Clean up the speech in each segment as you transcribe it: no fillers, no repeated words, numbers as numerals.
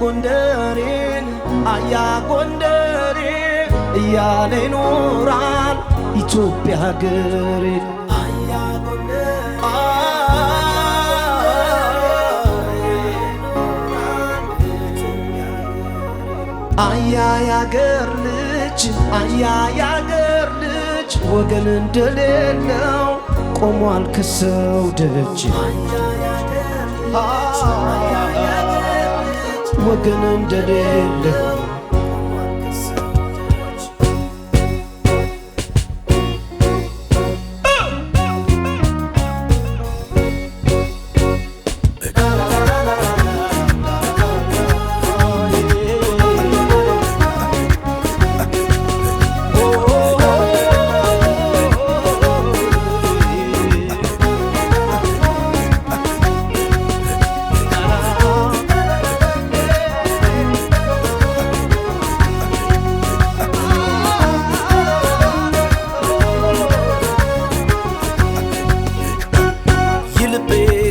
ጎንደሬን አያ ጎንደሬ እያለ ይኖራል ኢትዮጵያ ሀገሬን አያ ጎንደሬ አያ ያገር ልጅ አያ ያገር ልጅ ወገን እንደሌለው ቆሟል ከሰው ደጅ ወገን እንደሌለው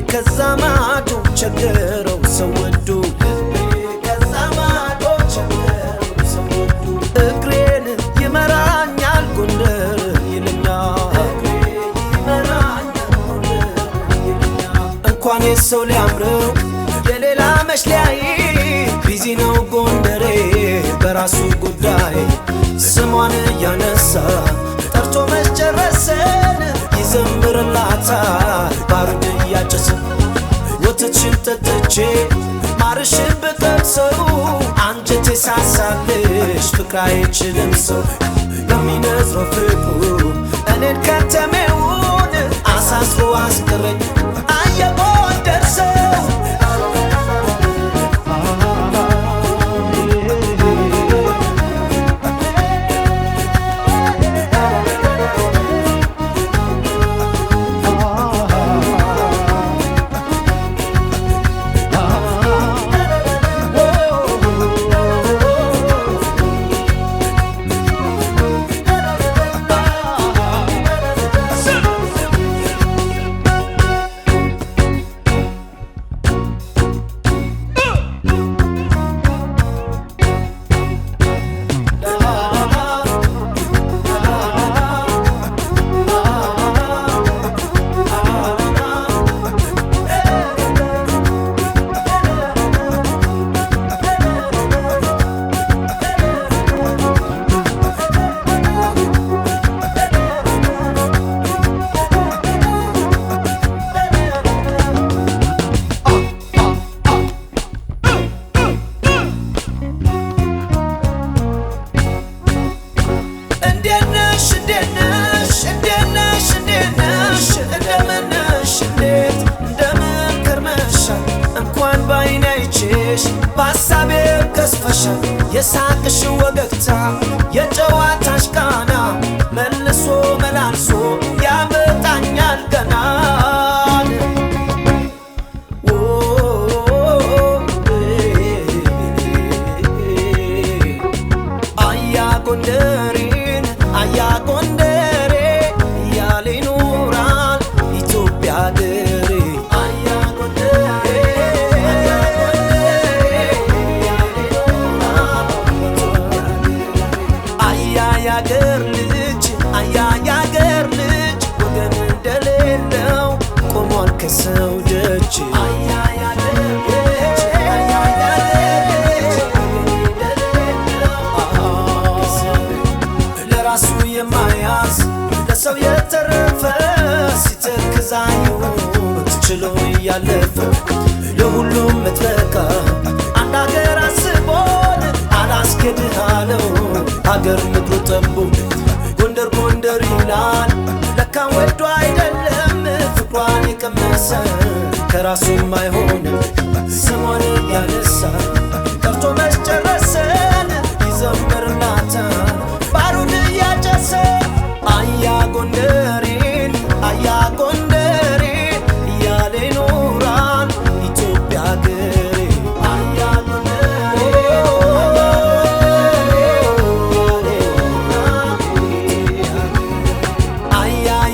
ከዛማዶ ቸገረው ሰው ወዶ ከዛማዶ ቸገረው ሰው ወዶ እግሬን ይመራኛል ጎንደር ይለኛል እንኳን የሰው ሊያምረው የሌላ መሽሊያይ ቢዚ ነው ጎንደሬ በራሱ ጉዳይ ስሟን እያነሳ ጠርቶ መስጨረሰን ይዘምርላታል ባሩድ እያጨሰ ወተትሽን ጠጥቼ ማርሽን ብቀምሰው አንጀቴ ሳሳልሽ ፍቅር አይችልም ሰው በሚነዝረው ፍቅሩ እኔን ከተሜውን አሳስሮ አስቀረኝ አየ ጎንደር ሰው በሐሳቤ ከስፈሻል የሳቅሽ ወገግታ የጨዋታሽ ቃና መልሶ መላልሶ ያመጣኛል ገና አያ ጎንደሬን አያ ጎንደሬ እያለ ይኖራል ኢትዮጵያ ሀገሬ አያ ጎንደሬ ያገር ልጅ አያ ያገር ልጅ ወገን እንደሌለው ቆሟል ከሰው ደጅ አያ ያገር ልጅ አያ ያገር ልጅ ለራሱ የማያዝ ለሰው የተረፈ ሲተክዝ አየሁት ችሎ እያለፈ ለሁሉም ምትበቃ አንድ አገር አስቦን አላስኬድህ አለው ሀገር ምድሩ ጠቦ ጎንደር ጎንደር ይላል ለካ ወዶ አይደለም ፍቅሯን የቀመሰ ከራሱም አይሆንም ስሟን ያነሳ ጠርቶ መስጨረሰን ይዘምርላታል ባሩድ እያጨሰ አያ ጎንደሬን አያ ጎንደሬ እያለ ይኖራል ኢትዮጵያ ሀገሬ አያ ጎንደሬ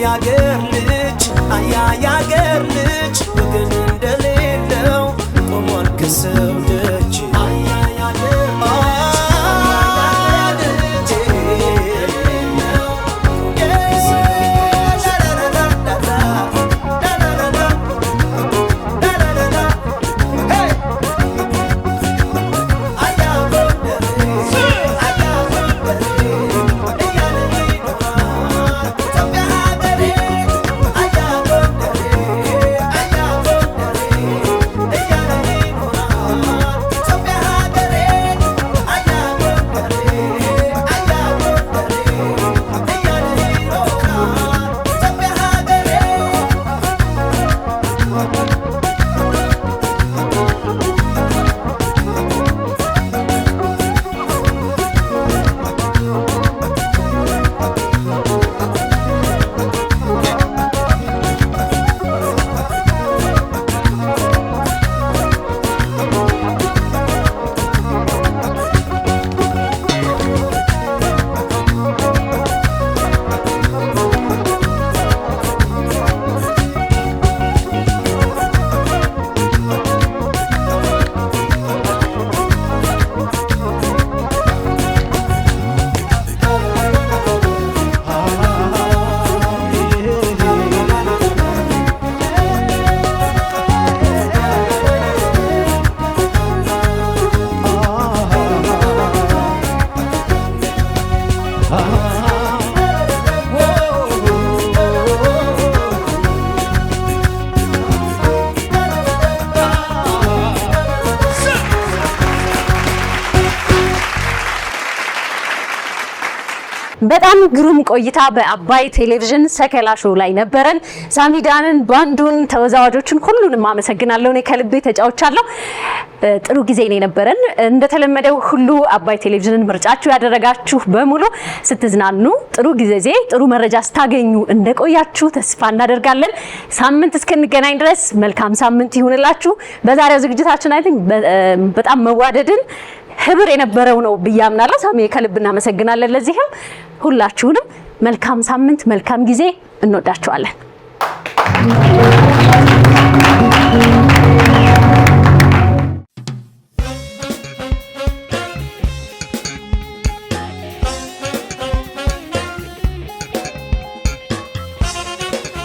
ያገር ልጅ አያ ያገር ልጅ ወገን እንደሌለው ቆሟል ከሰው ደጅ አያ በጣም ግሩም ቆይታ በአባይ ቴሌቪዥን ሰከላ ሾው ላይ ነበረን። ሳሚዳንን፣ ባንዱን፣ ተወዛዋዦችን ሁሉንም አመሰግናለሁ። እኔ ከልቤ ተጫውቻለሁ። ጥሩ ጊዜ ነው የነበረን። እንደተለመደው ሁሉ አባይ ቴሌቪዥንን ምርጫችሁ ያደረጋችሁ በሙሉ ስትዝናኑ፣ ጥሩ ጊዜ፣ ጥሩ መረጃ ስታገኙ እንደቆያችሁ ተስፋ እናደርጋለን። ሳምንት እስክንገናኝ ድረስ መልካም ሳምንት ይሁንላችሁ። በዛሬው ዝግጅታችን አይ ቲንክ በጣም መዋደድን ህብር የነበረው ነው ብያምናለሁ። ሳሚ ከልብ እናመሰግናለን። ለዚህም ሁላችሁንም መልካም ሳምንት መልካም ጊዜ እንወዳችኋለን።